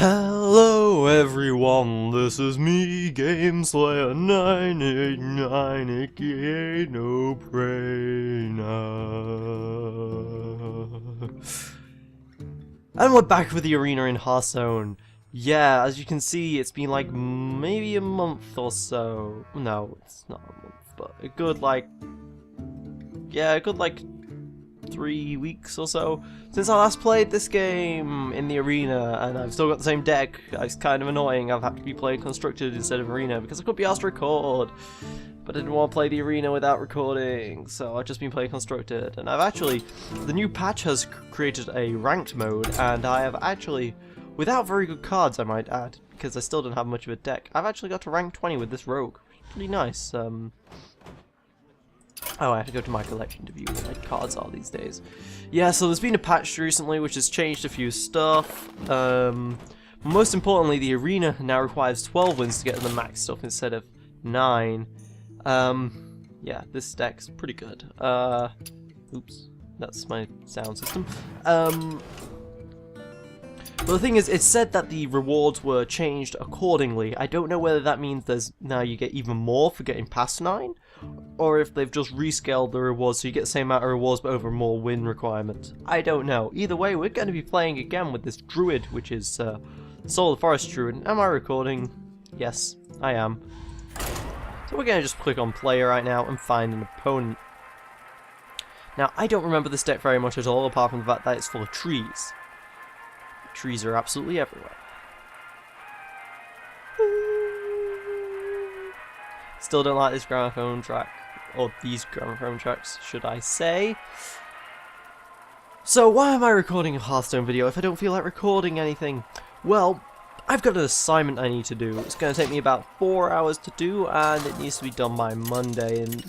Hello everyone, this is me, Game Slayer 989, aka NooBrainer. And we're back with the arena in Hearthstone. Yeah, as you can see, it's been like maybe a month or so. No, it's not a month, but a good like 3 weeks or so since I last played this game in the arena, and I've still got the same deck. It's kind of annoying. I've had to be playing constructed instead of arena because I could be asked to record, but I didn't want to play the arena without recording, so I've just been playing constructed. And I've actually, the new patch has created a ranked mode, and I have actually, without very good cards I might add, because I still don't have much of a deck, I've actually got to rank 20 with this rogue. Pretty nice. Oh, I have to go to my collection to view what my cards are these days. Yeah, so there's been a patch recently which has changed a few stuff. Most importantly, the arena now requires 12 wins to get to the max stuff instead of 9. Yeah, this deck's pretty good. Oops, that's my sound system. But the thing is, it said that the rewards were changed accordingly. I don't know whether that means now you get even more for getting past 9, or if they've just rescaled the rewards so you get the same amount of rewards but over more win requirement. I don't know. Either way, we're going to be playing again with this druid, which is Soul of the Forest Druid. Am I recording? Yes, I am. So we're going to just click on player right now and find an opponent. Now, I don't remember this deck very much at all, apart from the fact that it's full of trees. Trees are absolutely everywhere. Still don't like this gramophone track, or these gramophone tracks, should I say. So why am I recording a Hearthstone video if I don't feel like recording anything? Well, I've got an assignment I need to do. It's going to take me about 4 hours to do, and it needs to be done by Monday, and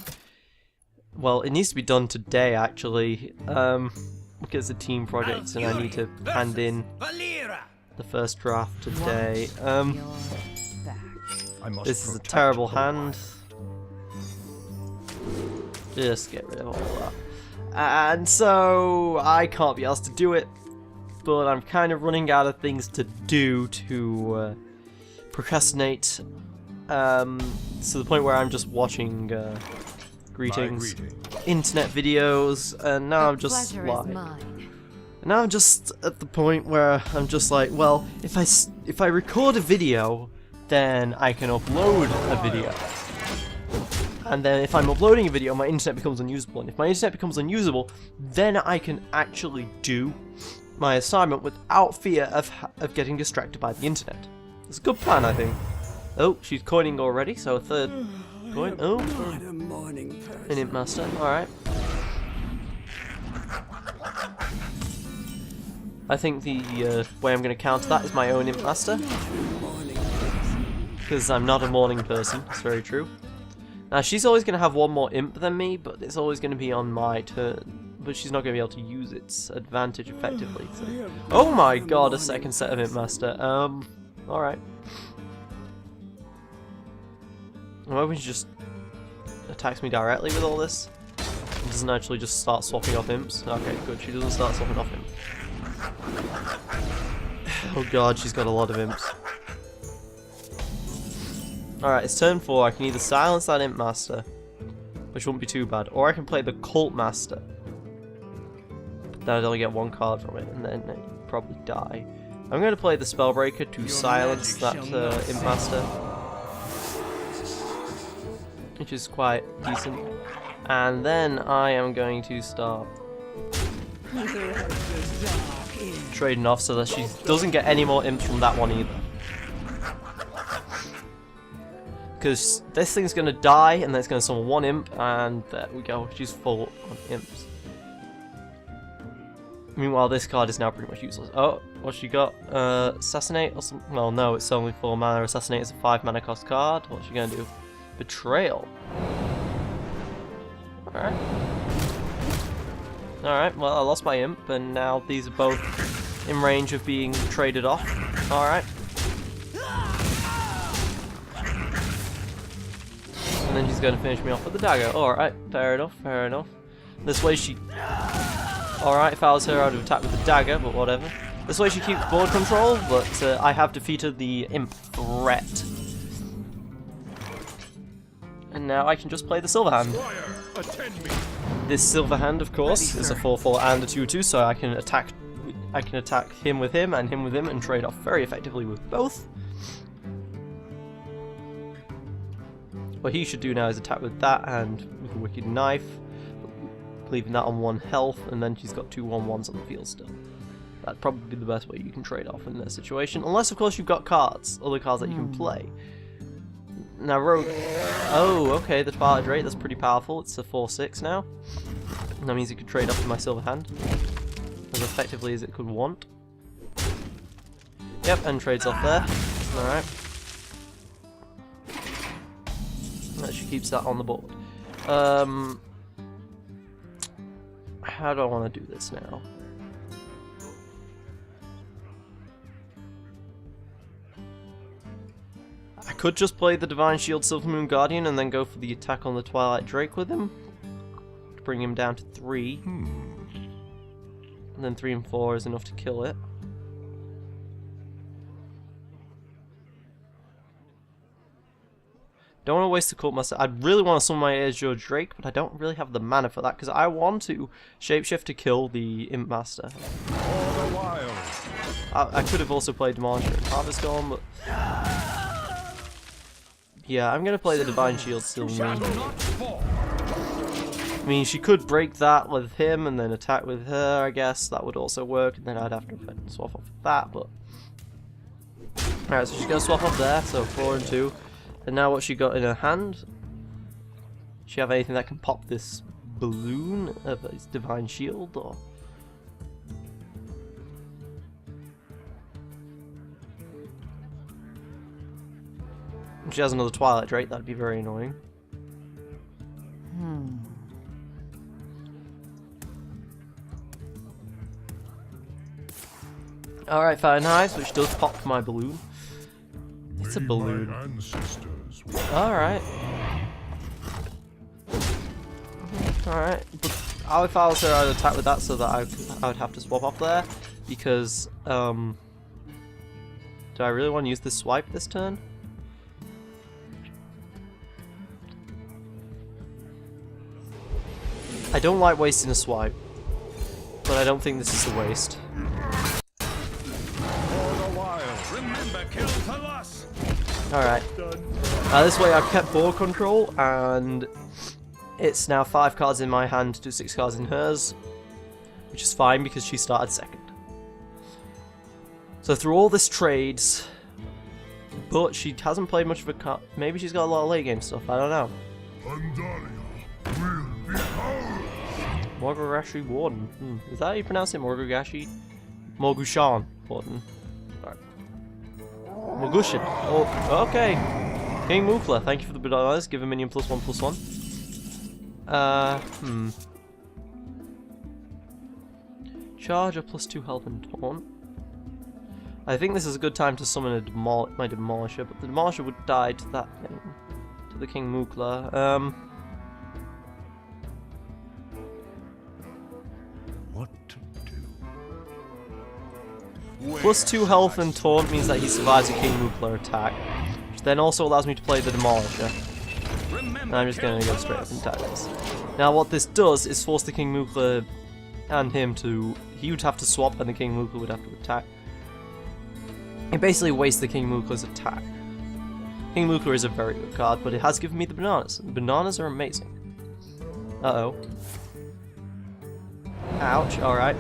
well, it needs to be done today actually. Because it's a team project and I need to hand in the first draft today. This is a terrible hand. Just get rid of all that. And so I can't be asked to do it, but I'm kind of running out of things to do to procrastinate. To the point where I'm just watching greetings, internet videos, and now I'm just like, now I'm just at the point where I'm just like, well, if I record a video, then I can upload a video, and then if I'm uploading a video, my internet becomes unusable, and if my internet becomes unusable, then I can actually do my assignment without fear of getting distracted by the internet. It's a good plan, I think. Oh, she's coining already, so a third coin. Oh, an Imp Master, alright. I think the way I'm going to counter that is my own Imp Master, because I'm not a morning person, it's very true. Now she's always going to have one more Imp than me, but it's always going to be on my turn, but she's not going to be able to use its advantage effectively. So. Oh my god, a second set of Imp Master, alright. I'm hoping she just attacks me directly with all this. It doesn't actually just start swapping off imps. Okay, good, she doesn't start swapping off imps. Oh god, she's got a lot of imps. Alright, it's turn 4. I can either silence that Imp Master, which wouldn't be too bad, or I can play the Cult Master. But then I'd only get one card from it, and then it'd probably die. I'm going to play the Spellbreaker to silence that Imp Master, which is quite decent. And then I am going to start trading off so that she doesn't get any more imps from that one either. Because this thing's going to die and then it's going to summon one imp, and there we go, she's full on imps. Meanwhile, this card is now pretty much useless. Oh, what's she got? Assassinate or something? Well, no, it's only 4 mana. Assassinate is a 5 mana cost card. What's she going to do? Betrayal. Alright. Alright, well I lost my imp, and now these are both in range of being traded off. Alright. And then she's going to finish me off with the dagger. Alright, fair enough, fair enough. This way she... Alright, if I was her I would have attacked with the dagger, but whatever. This way she keeps board control, but I have defeated the imp threat. And now I can just play the silver hand. This silver hand, of course, is a 4/4 and a 2/2, so I can attack him with him and him with him and trade off very effectively with both. What he should do now is attack with that and with a wicked knife, leaving that on 1 health, and then she's got 2 1/1s on the field still. That'd probably be the best way you can trade off in this situation, unless of course you've got other cards that you can play. Now Rogue, oh okay, the Twilight Drake, that's pretty powerful, it's a 4/6 now. And that means you could trade off with my silver hand, as effectively as it could want. Yep, and trades off there, alright. She keeps that on the board. How do I want to do this now? I could just play the Divine Shield Silvermoon Guardian and then go for the attack on the Twilight Drake with him to bring him down to 3. And then 3 and 4 is enough to kill it. Don't want to waste the cult myself. I'd really want to summon my Azure Drake, but I don't really have the mana for that because I want to shapeshift to kill the Imp Master. I could have also played Demolisher and Hearthstone, but yeah, I'm gonna play the Divine Shield Silvermoon. I mean, she could break that with him and then attack with her. I guess that would also work, and then I'd have to swap off that. But alright, so she's gonna swap off there. So 4 and 2. And now what's she got in her hand? Does she have anything that can pop this balloon of his Divine Shield, or? If she has another Twilight Drake, that'd be very annoying. Alright, Fahrenheit, which does pop my balloon. It's a balloon. Alright. Alright. But if I was her, I'd attack with that so that I would have to swap off there. Because, do I really want to use this swipe this turn? I don't like wasting a swipe. But I don't think this is a waste. Alright. This way I've kept board control, and it's now 5 cards in my hand to 6 cards in hers, which is fine because she started second. So through all this trades, but she hasn't played much of a card. Maybe she's got a lot of late game stuff, I don't know. Morgogashi Warden. Is that how you pronounce it? Morgogashi? Morgushan Warden. Mogushin. Oh, okay. King Mukla, thank you for the bananas. Give a minion +1/+1. Charge a +2 health and taunt. I think this is a good time to summon my Demolisher, but the Demolisher would die to that thing. To the King Mukla. What to do? +2 health and taunt means that he survives a King Mukla attack, which then also allows me to play the Demolisher. And I'm just going to go straight up and attack this. Now what this does is force the King Mukla and him to... He would have to swap and the King Mukla would have to attack. It basically wastes the King Mukla's attack. King Mukla is a very good card, but it has given me the bananas. The bananas are amazing. Uh-oh. Ouch, alright.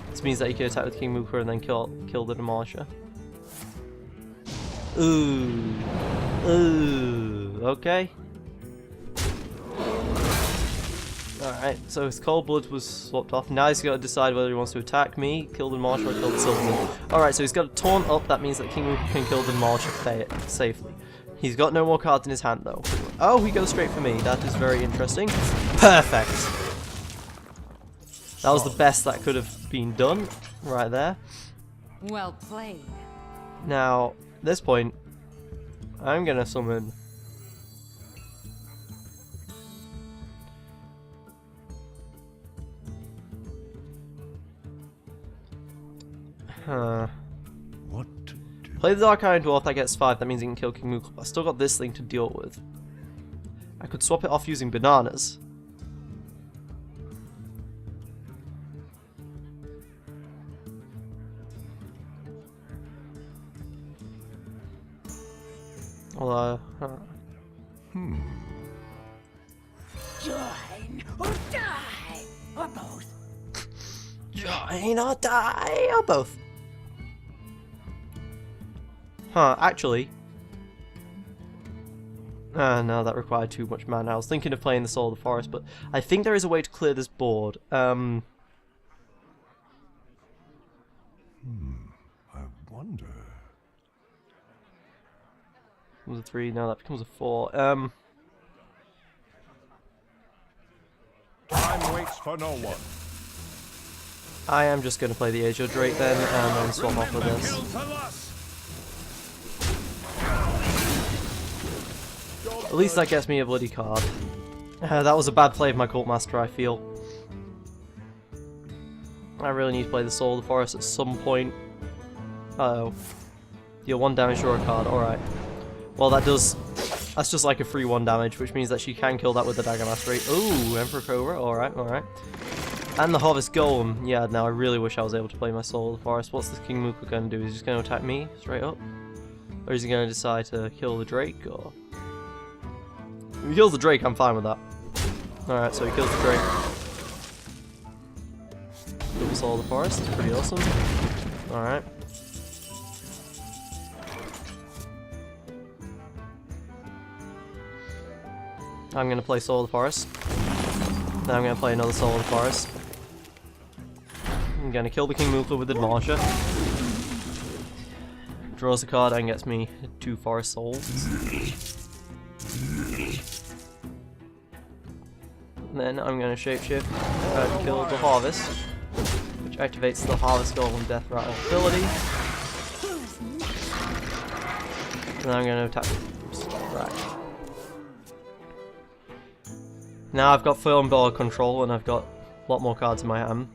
This means that you can attack with King Mukla and then kill the Demolisher. Ooh. Ooh. Okay. Alright, so his Cold Blood was swapped off. Now he's got to decide whether he wants to attack me, kill the Demolisher, or kill the Silvermoon. Alright, so he's got a taunt up. That means that King Mukla can kill the Demolisher safely. He's got no more cards in his hand, though. Oh, he goes straight for me. That is very interesting. Perfect! That was the best that could have been done, right there. Well played. Now, at this point, I'm gonna summon... Huh. What to do? Play the Dark Iron Dwarf, that gets 5, that means he can kill King Moogle. I still got this thing to deal with. I could swap it off using bananas. Although, Join or die, or both. Join or die, or both. Huh, actually. No, that required too much mana. I was thinking of playing the Soul of the Forest, but I think there is a way to clear this board. I wonder. Was a 3, now that becomes a 4. Time waits for no one. I am just going to play the Azure Drake then, and then swap off with this. At least that gets me a bloody card. That was a bad play of my Cult Master, I feel. I really need to play the Soul of the Forest at some point. Uh-oh. Deal 1 damage to a card, alright. Well, that's just like a free 1 damage, which means that she can kill that with the Dagger Mastery. Ooh, Emperor Cobra, alright, alright. And the Harvest Golem. Yeah, now I really wish I was able to play my Soul of the Forest. What's this King Moogle going to do? Is he just going to attack me, straight up? Or is he going to decide to kill the Drake, or... If he kills the Drake, I'm fine with that. Alright, so he kills the Drake. Double Soul of the Forest, it's pretty awesome. Alright. I'm going to play Soul of the Forest. Then I'm going to play another Soul of the Forest. I'm going to kill the King Moogle with the Demolisher. Draws a card and gets me 2 Forest Souls. And then I'm going to shapeshift and kill the Harvest, which activates the Harvest Golem Death Rattle ability. And then I'm going to attack. Right. Now I've got firm board control and I've got a lot more cards in my hand.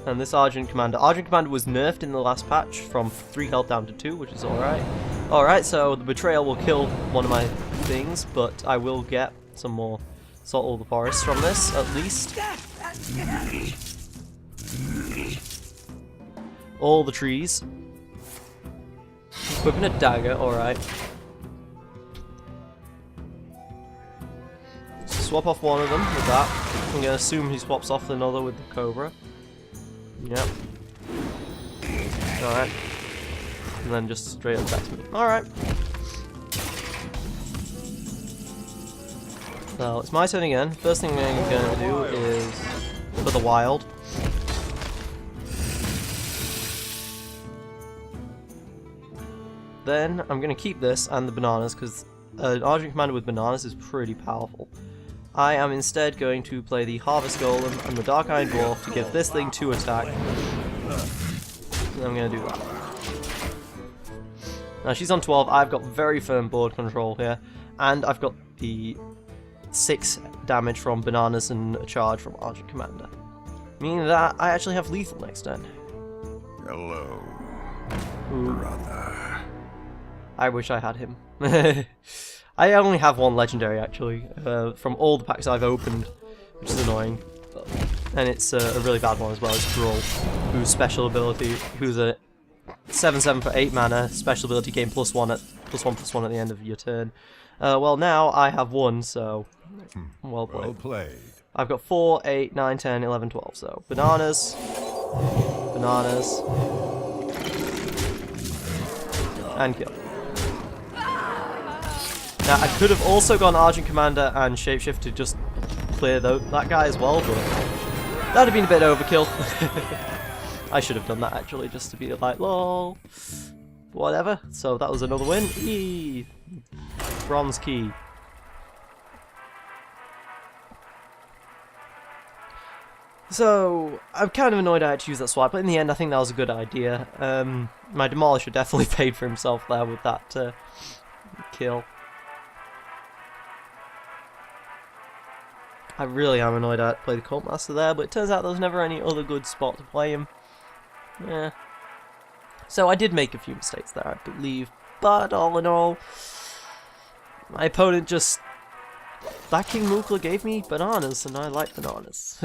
And this Argent Commander. Argent Commander was nerfed in the last patch from 3 health down to 2, which is alright. Alright, so the Betrayal will kill one of my things, but I will get some more Salt of the Forest from this, at least. All the trees. Equipping a dagger, alright. Swap off one of them with that. I'm going to assume he swaps off another with the Cobra. Yep. Alright. And then just straight up attacks me. Alright. So it's my turn again. First thing I'm going to do is for the wild. Then I'm going to keep this and the bananas because an Argent Commander with bananas is pretty powerful. I am instead going to play the Harvest Golem and the Dark Iron Dwarf to give this thing 2 attack. And I'm going to do that. Now she's on 12, I've got very firm board control here, and I've got the 6 damage from bananas and a charge from Argent Commander. Meaning that I actually have lethal next turn. Hello, Ooh. brother. I wish I had him. I only have 1 legendary actually, from all the packs I've opened, which is annoying. And it's a really bad one as well, it's Droll, whose special ability, who's a 7/7 for 8 mana, special ability gain +1 at +1/+1 at the end of your turn. Well now I have 1, so well played. Well played. I've got 4, 8, 9, 10, 11, 12, so bananas, bananas, and kill. Now, I could have also gone Argent Commander and Shapeshift to just clear that guy as well, but that would have been a bit overkill. I should have done that actually, just to be like, lol. Whatever. So that was another win. Eee. Bronze key. So, I'm kind of annoyed I had to use that swipe, but in the end I think that was a good idea. My Demolisher definitely paid for himself there with that kill. I really am annoyed I had to play the Cult Master there, but it turns out there was never any other good spot to play him. Yeah. So I did make a few mistakes there, I believe, but all in all, my opponent just... That King Mukla gave me bananas, and I like bananas.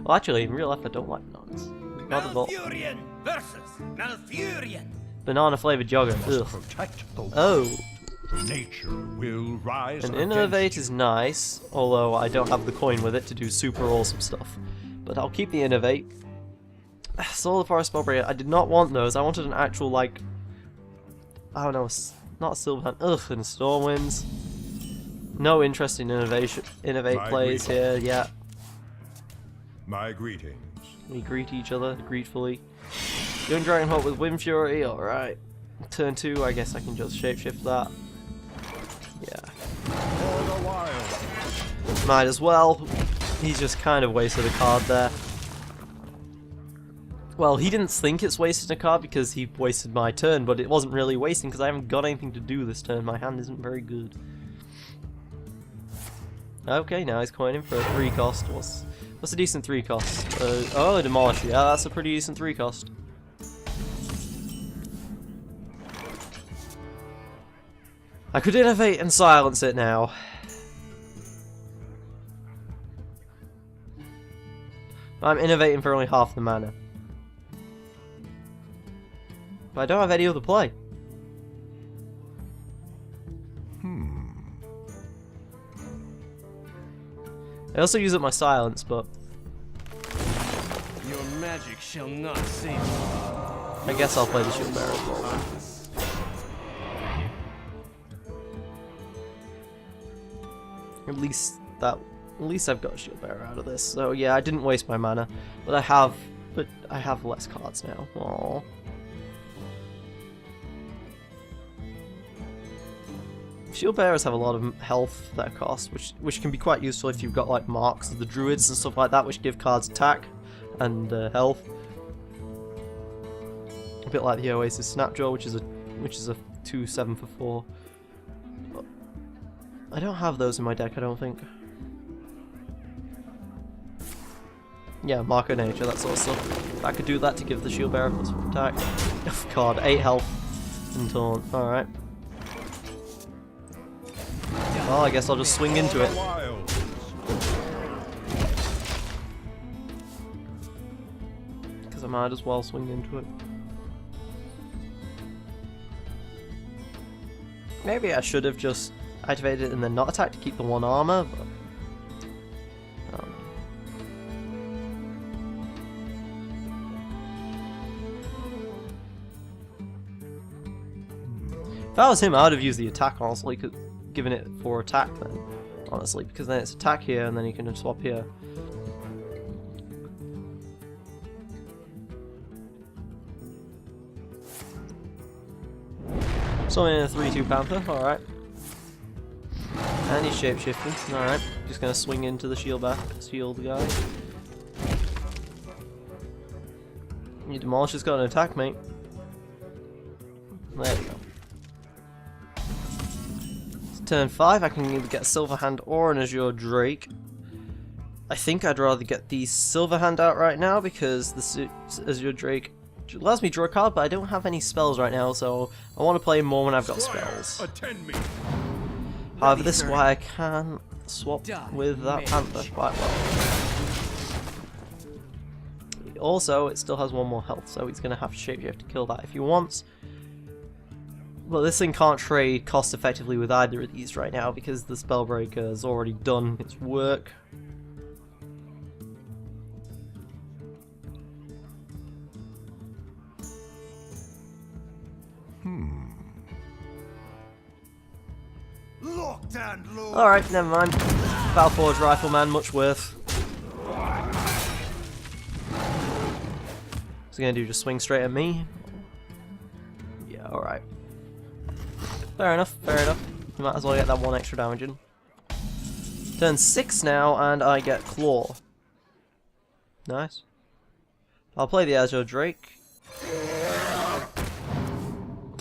Well, actually, in real life, I don't like bananas. Not at all. Malfurion versus Malfurion. Banana flavored yogurt. Ugh. Protect the world. Oh, Nature will rise an against innovate you. is nice, although I don't have the coin with it to do super awesome stuff. But I'll keep the innovate. Soul of the Forest Spellbreaker. I did not want those. I wanted an actual, like, I don't know, not a silver hand. Ugh, and Stormwinds. No interest in innovate My plays here yet. My greetings. We greet each other gratefully. Young Dragonholt with Wind Fury, alright. Turn 2, I guess I can just shapeshift that. Yeah. For the wild. Might as well. He's just kind of wasted a card there. Well, he didn't think it's wasted a card because he wasted my turn, but it wasn't really wasting because I haven't got anything to do this turn. My hand isn't very good. Okay, now he's coining for a 3 cost. What's a decent 3 cost? Oh, Demolish. Yeah, that's a pretty decent 3 cost. I could innovate and silence it now. I'm innovating for only half the mana. But I don't have any other play. I also use up my silence, but Your magic shall not save you. I guess I'll play the Shield Bearer as well. At least I've got a Shield Bearer out of this. So yeah, I didn't waste my mana, but I have less cards now. Aww. Shield Bearers have a lot of health that cost, which can be quite useful if you've got like marks of the druids and stuff like that, which give cards attack and health. A bit like the Oasis Snapjaw, which is a 2/7 for 4. But I don't have those in my deck, I don't think. Yeah, Marker Nature, that sort of stuff. I could do that to give the Shield Bearer plus attack. Oh god, 8 health and taunt. Alright. Well, I guess I'll just swing into it. Because I might as well swing into it. Maybe I should have just activated it and then not attacked to keep the 1 armor, but... If I was him, I would have used the attack, honestly, given it 4 attack then, honestly, because then it's attack here and then you can just swap here. Summoning a 3/2 Panther, alright. And he's shapeshifting, alright. Just gonna swing into the shield guy. Your Demolish has got an attack, mate. There we go. Turn 5, I can either get Silverhand or an Azure Drake. I think I'd rather get the Silverhand out right now because the Azure Drake allows me to draw a card, but I don't have any spells right now, so I want to play more when I've got spells. Attend me. However, this is why I can swap with that Panther quite well. Also, it still has 1 more health, so he's going to have to shapeshift to kill that if he wants. Well, this thing can't trade cost effectively with either of these right now because the Spellbreaker has already done its work. Alright, never mind. Valforge Rifleman, much worth. What's he gonna do? Just swing straight at me? Yeah, alright. Fair enough, fair enough. You might as well get that 1 extra damage in. Turn 6 now, and I get Claw. Nice. I'll play the Azure Drake.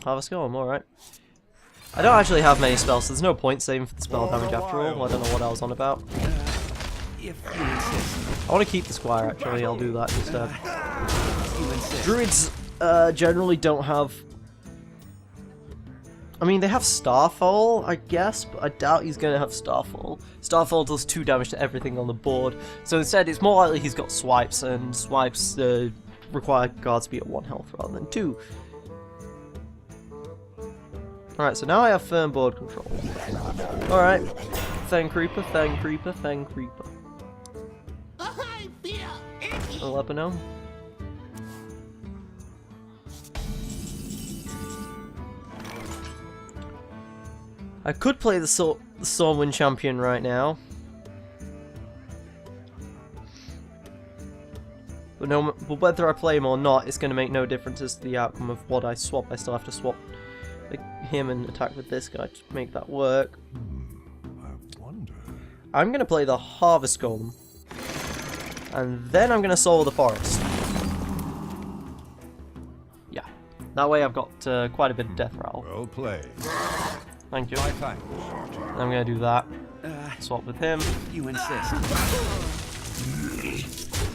Harvest Golem, alright. I don't actually have many spells, so there's no point saving for the spell damage after all. I don't know what I was on about. I want to keep the Squire, actually. I'll do that instead. Druids generally don't have... I mean, they have Starfall, I guess, but I doubt he's going to have Starfall. Starfall does 2 damage to everything on the board, so instead it's more likely he's got Swipes, and Swipes require guards to be at 1 health rather than 2. Alright, so now I have firm board control. Alright, Thang Creeper, Thang Creeper, Thang Creeper. A Lebanon. I could play the Stormwind Champion right now. But whether I play him or not, it's going to make no difference as to the outcome of what I swap. I still have to swap him and attack with this guy to make that work. I wonder. I'm going to play the Harvest Golem. And then I'm going to soul the Forest. Yeah. That way I've got quite a bit of death rattle. Well played. Thank you. My thanks. I'm going to do that. Swap with him. You insist.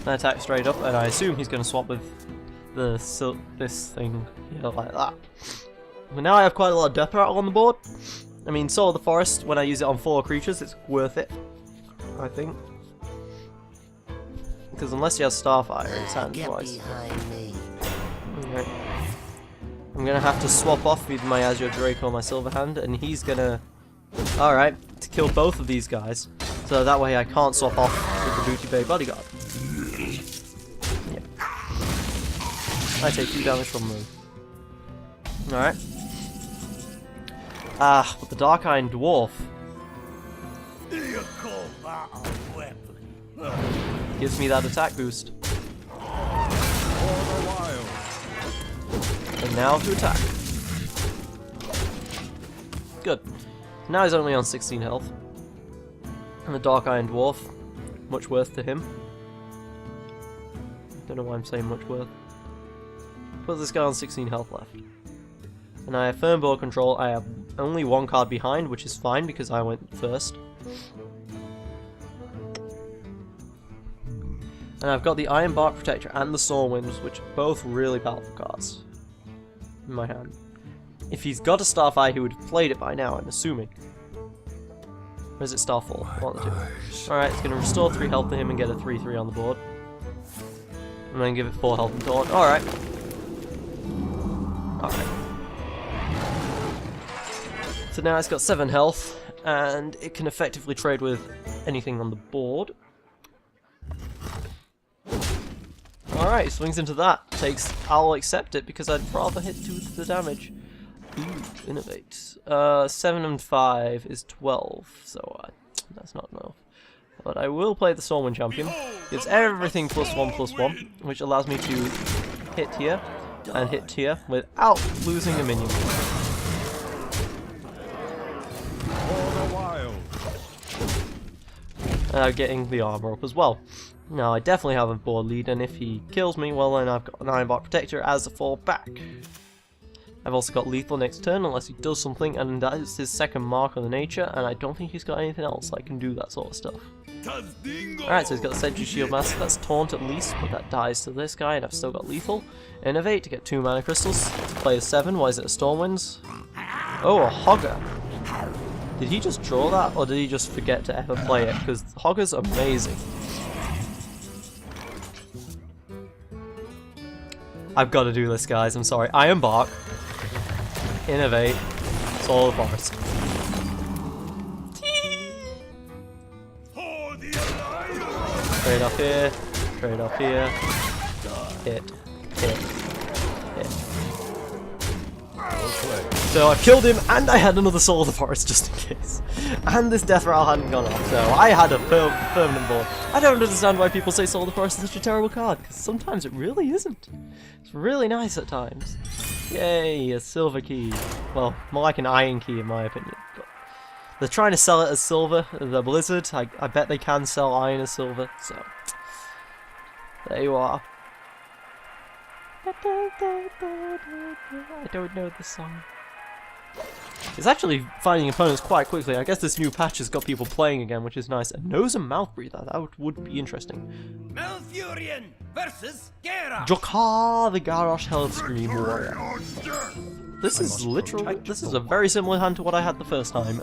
And attack straight up, and I assume he's going to swap with this thing here like that. But now I have quite a lot of death rattle on the board. I mean, Soul of the Forest, when I use it on 4 creatures, it's worth it, I think. Because unless he has Starfire in his hand twice. Okay. I'm going to have to swap off with my Azure Drake or my Silver Hand, and he's going to... Alright, to kill both of these guys. So that way I can't swap off with the Booty Bay Bodyguard. Yep. I take 2 damage from them. Alright. Ah, but the Dark Iron Dwarf You call that a weapon? gives me that attack boost. For the wild. And now to attack. Good. Now he's only on 16 health. And the Dark Iron Dwarf, much worth to him. Don't know why I'm saying much worth. Put this guy on 16 health left. And I have firm board control. I have only 1 card behind, which is fine because I went first. And I've got the Iron Bark Protector and the Stormwind, which are both really powerful cards in my hand. If he's got a Starfire, he would have played it by now, I'm assuming. Or is it Starfall? One of the two. Alright, it's going to restore 3 health to him and get a 3/3 on the board. And then give it 4 health and taunt. Alright. Okay. So now it's got 7 health, and it can effectively trade with anything on the board. Alright, he swings into that. I'll accept it because I'd rather hit 2 to the damage. Ooh, innovate. 7 and 5 is 12, so that's not enough. But I will play the Stormwind Champion. Gives everything +1/+1, which allows me to hit here and hit here without losing a minion. For the wild. Getting the armor up as well. Now I definitely have a board lead, and if he kills me, well then I've got an Iron Bark Protector as a fallback. I've also got lethal next turn unless he does something, and that is his second mark on the nature, and I don't think he's got anything else that can do that sort of stuff. Alright, so he's got the Sentry Shield Master, that's taunt at least, but that dies to this guy, and I've still got lethal. Innovate to get 2 mana crystals. Play a 7, why is it a Stormwinds? Oh, a Hogger. Did he just draw that, or did he just forget to ever play it? Because Hogger's amazing. I've got to do this, guys, I'm sorry. Iron Bark. Innovate. Soul of the Forest. Trade up here. Trade up here. Hit. Hit. Hit. So I killed him, and I had another Soul of the Forest just in case. And this Death Rattle hadn't gone off, so I had a permanent board. I don't understand why people say Soul of the Forest is such a terrible card, because sometimes it really isn't. It's really nice at times. Yay, a silver key. Well, more like an iron key in my opinion. But they're trying to sell it as silver, the Blizzard. I bet they can sell iron as silver, so there you are. I don't know the song. It's actually finding opponents quite quickly. I guess this new patch has got people playing again, which is nice. A nose and mouth breather, that would be interesting. Mouth Furion versus Gera. Jokar, the Garrosh Hellscream Warrior. This is a very similar hand to what I had the first time.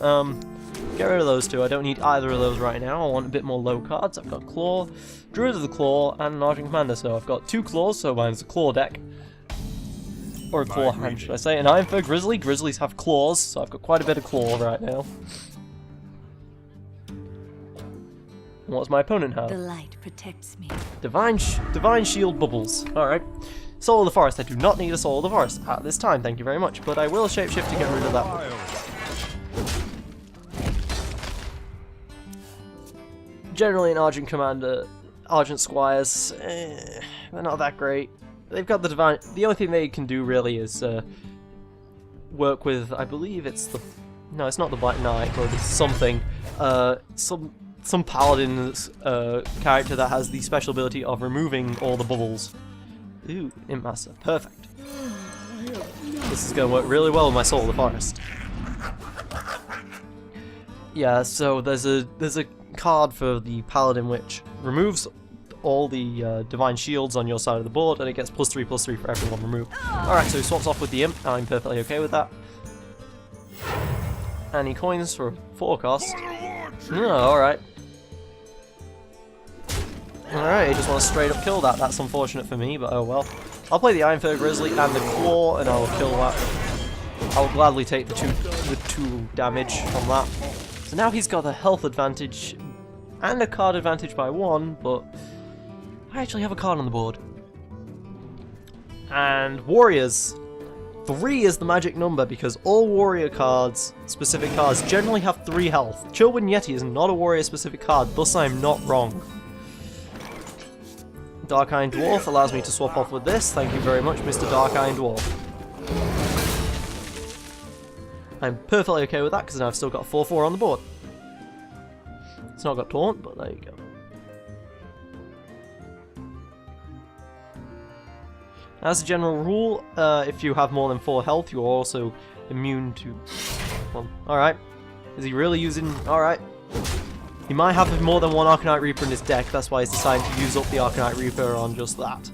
Get rid of those two. I don't need either of those right now. I want a bit more low cards. I've got Claw, Druid of the Claw, and an Argent Commander. So I've got 2 Claws, so mine's a Claw deck. Or a Claw hand, should I say. And I'm for Grizzly. Grizzlies have claws, so I've got quite a bit of Claw right now. What does my opponent have? The light protects me. Divine Shield Bubbles. Alright. Soul of the Forest. I do not need a Soul of the Forest at this time, thank you very much. But I will shapeshift to get rid of that one. Generally an Argent Commander, Argent Squires, they're not that great. They've got the Divine... The only thing they can do really is work with, I believe it's the... No, it's not the Black Knight, but it's something. Some Paladin's character that has the special ability of removing all the bubbles. Ooh, Imp Master. Perfect. This is going to work really well with my Soul of the Forest. Yeah, so there's a card for the Paladin which removes all the Divine Shields on your side of the board, and it gets +3/+3 for everyone removed. Alright, so he swaps off with the Imp. I'm perfectly okay with that. And he coins for 4 cost. Oh, alright. Alright, he just wants to straight up kill that. That's unfortunate for me, but oh well. I'll play the Iron Fur Grizzly and the Claw, and I'll kill that. I'll gladly take the 2 damage from that. So now he's got a health advantage and a card advantage by 1, but I actually have a card on the board. And Warriors. 3 is the magic number because all warrior cards, specific cards, generally have 3 health. Chillwind Yeti is not a warrior specific card, thus I am not wrong. Dark Iron Dwarf allows me to swap off with this. Thank you very much, Mr. Dark Iron Dwarf. I'm perfectly okay with that because now I've still got a 4/4 on the board. It's not got Taunt, but there you go. As a general rule, if you have more than 4 health, you're also immune to... Well, alright. Is he really using... Alright. He might have more than 1 Arcanite Reaper in his deck, that's why he's decided to use up the Arcanite Reaper on just that.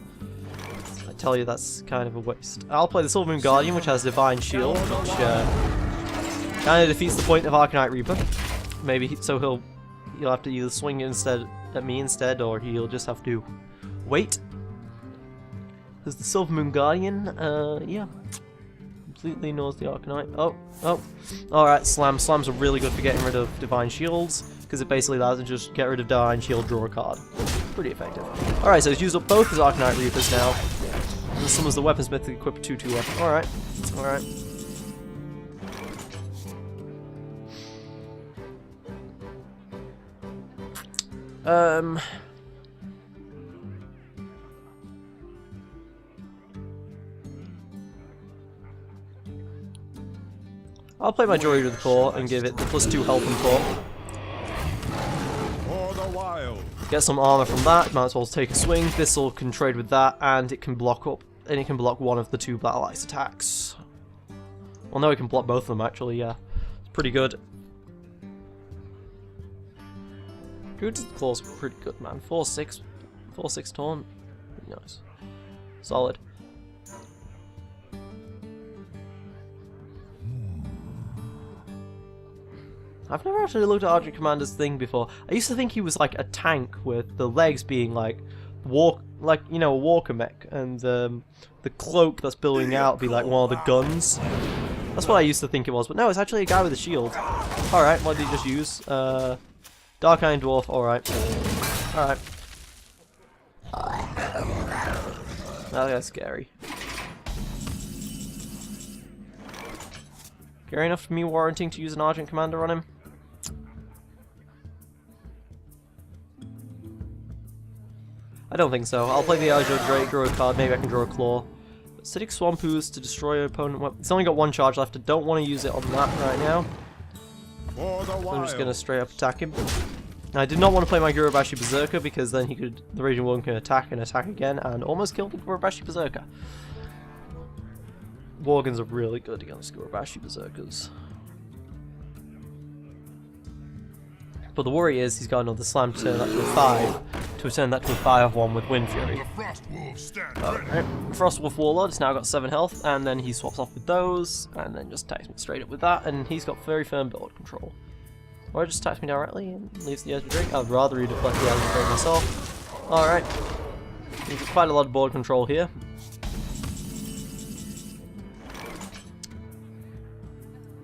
I tell you, that's kind of a waste. I'll play the Silvermoon Guardian, which has Divine Shield, which kind of defeats the point of Arcanite Reaper. Maybe, so he'll have to either swing at me instead, or he'll just have to wait. Because the Silvermoon Guardian, yeah, completely ignores the Arcanite. Oh, alright, Slams are really good for getting rid of Divine Shields, because it basically allows him to just get rid of Divine Shield, draw a card. Pretty effective. Alright, so he's used up both his Arcanite Reapers now. And summons the Weaponsmith to equip a 2/2 weapon. Alright, alright. I'll play my Druid of the Core and give it the +2 health and Core. For the wild. Get some armor from that, might as well take a swing. Thistle can trade with that, and it can block up, and it can block one of the 2 Battle Axe attacks. Well, no, it can block both of them actually, yeah. It's pretty good. Druid of the Claw's pretty good, man. 4/6 taunt. Pretty nice. Solid. I've never actually looked at Argent Commander's thing before. I used to think he was like a tank with the legs being like a walker mech, and the cloak that's billowing out be like one of the guns. That's what I used to think it was, but no, it's actually a guy with a shield. Alright, what did he just use? Dark Iron Dwarf, alright. Alright. That's scary. Scary enough for me warranting to use an Argent Commander on him? I don't think so. I'll play the Ajo Drake, draw a card, maybe I can draw a Claw. Acidic Swamp Ooze to destroy your opponent. It's only got 1 charge left. I don't want to use it on that right now. So I'm just going to straight up attack him. Now, I did not want to play my Gurubashi Berserker because then the Raging One can attack and attack again and almost kill the Gurubashi Berserker. Worgens are really good against Gurubashi Berserkers. But the worry is he's got another slam to turn up to a 5. to turn that to a 5-1 with Wind Fury. The Frost Wolves stand Alright, Frostwolf Warlord has now got 7 health, and then he swaps off with those, and then just attacks me straight up with that, and he's got very firm build control. Or just attacks me directly and leaves the Ezra Drake. I'd rather he deflect the Ezra Drake myself. Alright. He's got quite a lot of board control here.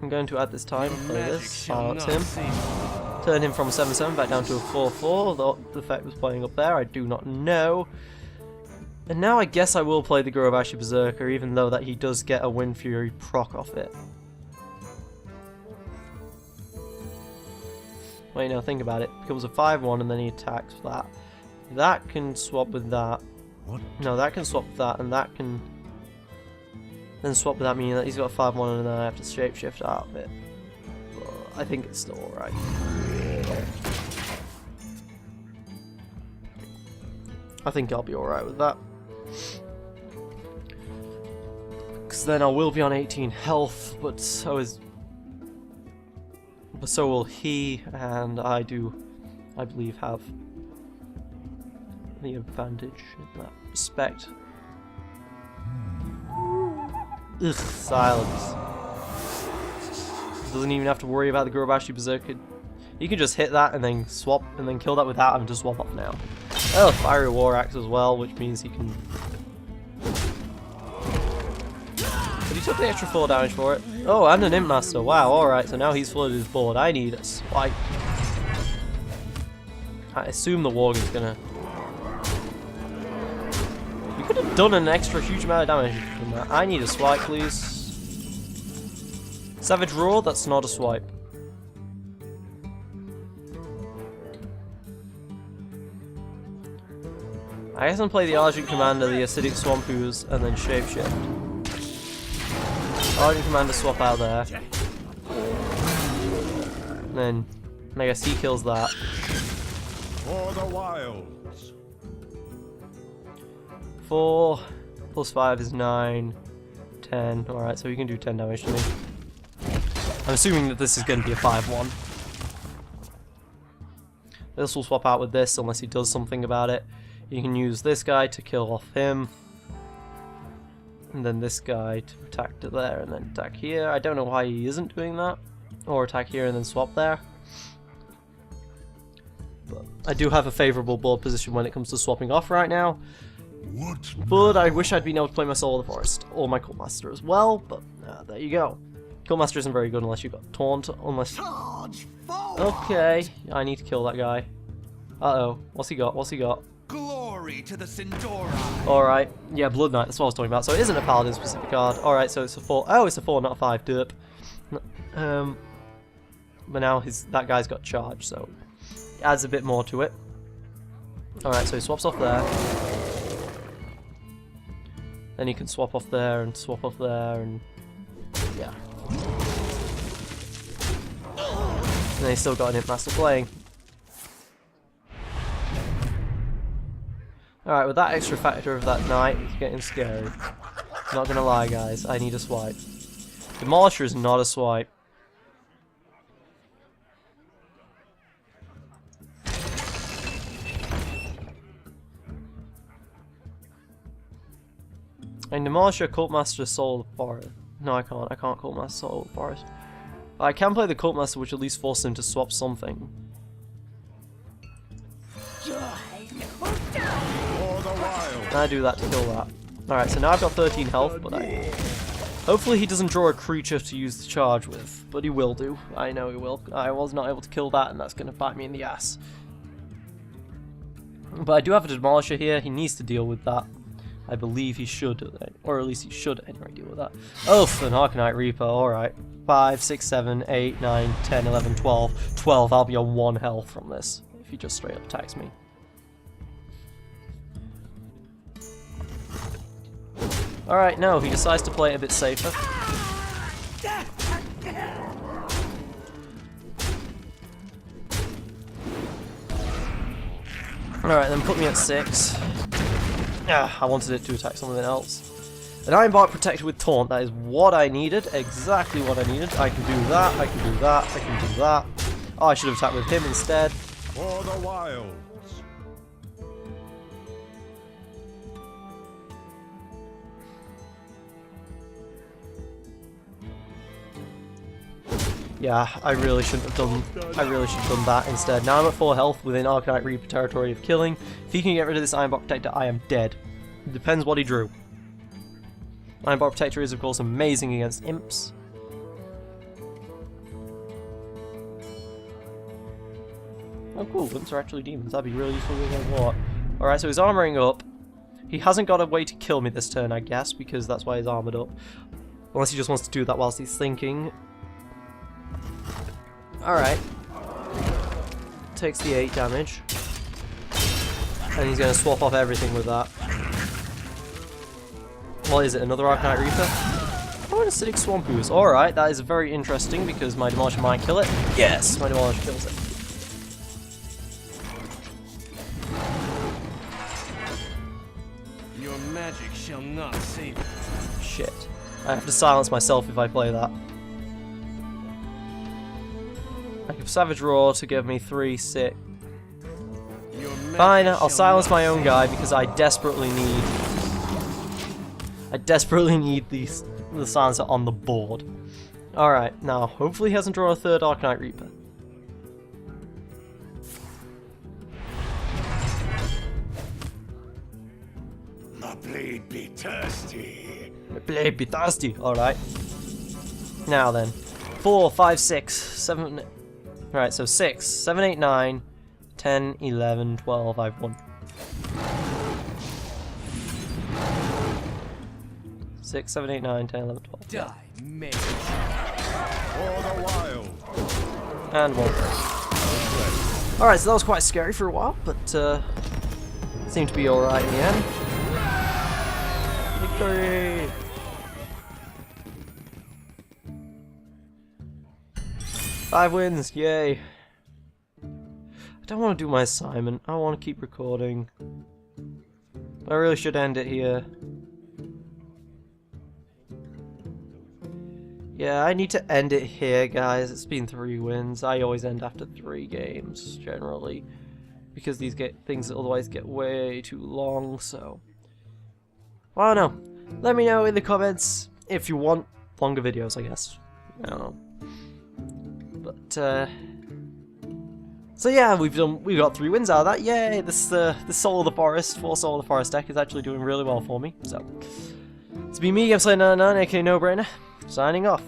I'm going to, at this time, play this, silence him. Turn him from a 7-7 back down to a 4-4. The effect was playing up there, I do not know. And now I guess I will play the Gurobashi Berserker, even though that he does get a Wind Fury proc off it. Wait, no, think about it. It becomes a 5-1 and then he attacks that. That can swap with that. What? No, that can swap with that, and that can then swap with that, meaning that he's got a 5-1 and then I have to shapeshift out of it. But I think it's still alright. I think I'll be alright with that. Because then I will be on 18 health, but so will he, and I believe, have the advantage in that respect. Ugh, silence. Doesn't even have to worry about the Gurobashi Berserker. You can just hit that and then swap and then kill that without having to swap off now. Oh, Fiery War Axe as well, which means he can. But he took the extra 4 damage for it. Oh, and an Imp Master. Wow, alright, so now he's flooded his board. I need a swipe. I assume the Warg is gonna. You could have done an extra huge amount of damage from that. I need a swipe, please. Savage Roar, that's not a swipe. I guess I'll play the Argent Commander, the Acidic Swamp Ooze, and then Shapeshift. Argent Commander swap out there. And then I guess he kills that. For the wilds. 4 plus 5 is 9. 10. Alright, so he can do 10 damage to me. I'm assuming that this is going to be a 5-1. This will swap out with this unless he does something about it. You can use this guy to kill off him. And then this guy to attack to there and then attack here. I don't know why he isn't doing that. Or attack here and then swap there. But I do have a favourable board position when it comes to swapping off right now. What? But I wish I'd been able to play my Soul of the Forest. Or my Cult Master as well. But there you go. Cult Master isn't very good unless you've got Taunt. Unless... Okay, I need to kill that guy. Uh-oh. What's he got? What's he got? Glory to the Sindora. Alright, yeah, Blood Knight, that's what I was talking about. So it isn't a Paladin specific card. Alright, so it's a 4. Oh, it's a 4, not a 5. Derp. But now that guy's got charge, so it adds a bit more to it. Alright, so he swaps off there. Then he can swap off there and swap off there and yeah. And then he's still got an Imp Master playing. Alright, with that extra factor of that knight, it's getting scary. Not gonna lie, guys, I need a swipe. Demolisher is not a swipe. I can Demolisher, Cult Master, Soul of the Forest. No, I can't. I can't Cult Master, Soul of the Forest. But I can play the Cult Master, which at least forces him to swap something. And I do that to kill that. Alright, so now I've got 13 health, but hopefully he doesn't draw a creature to use the charge with. But he will do. I know he will. I was not able to kill that, and that's going to bite me in the ass. But I do have a Demolisher here. He needs to deal with that. I believe he should, or at least he should anyway deal with that. Oh, an Arcanite Reaper, alright. 5, 6, 7, 8, 9, 10, 11, 12. 12, I'll be on 1 health from this, if he just straight up attacks me. Alright, no, he decides to play it a bit safer. Alright, then put me at 6. I wanted it to attack something else. An Iron Bark protected with Taunt, that is what I needed, exactly what I needed. I can do that, I can do that, I can do that. Oh, I should have attacked with him instead. For the wilds. Yeah, I really shouldn't have done. I really should have done that instead. Now I'm at full health within Arcanite Reaper territory of killing. If he can get rid of this Iron Block Protector, I am dead. It depends what he drew. Iron Block Protector is of course amazing against imps. Oh cool, imps are actually demons. That'd be really useful with a war. Alright, so he's armoring up. He hasn't got a way to kill me this turn, I guess, because that's why he's armored up. Unless he just wants to do that whilst he's thinking. Alright. Takes the 8 damage. And he's going to swap off everything with that. What is it, another Arcanite Reaper? Oh, an Acidic Swamp Ooze. Alright, that is very interesting because my Demolisher might kill it. Yes, my Demolisher kills it. Your magic shall not save you. Shit. I have to silence myself if I play that. I give Savage Roar to give me 3, 6. Fine, I'll silence my own guy because I desperately need... the silencer on the board. Alright, now hopefully he hasn't drawn a third Arcanite Reaper. My blade be thirsty. My blade be thirsty. Alright. Now then. 4, 5, 6, 7... Right, so 6, 7, 8, 9, 10, 11, 12, I've won. 6, 7, 8, 9, 10, 11, 12. Die, mage. For the wild. And 1. Alright, so that was quite scary for a while, but seemed to be alright in the end. Victory! Five wins, yay! I don't want to do my assignment, I want to keep recording. I really should end it here. Yeah, I need to end it here, guys. It's been 3 wins. I always end after 3 games, generally. Because these things otherwise get way too long, so... I don't know. Let me know in the comments if you want longer videos, I guess. I don't know. But, so yeah, we got 3 wins out of that. Yay! This Soul of the Forest, 4 Soul of the Forest deck is actually doing really well for me. So, it's been me, GameSlayer99, aka NooBrainer, signing off.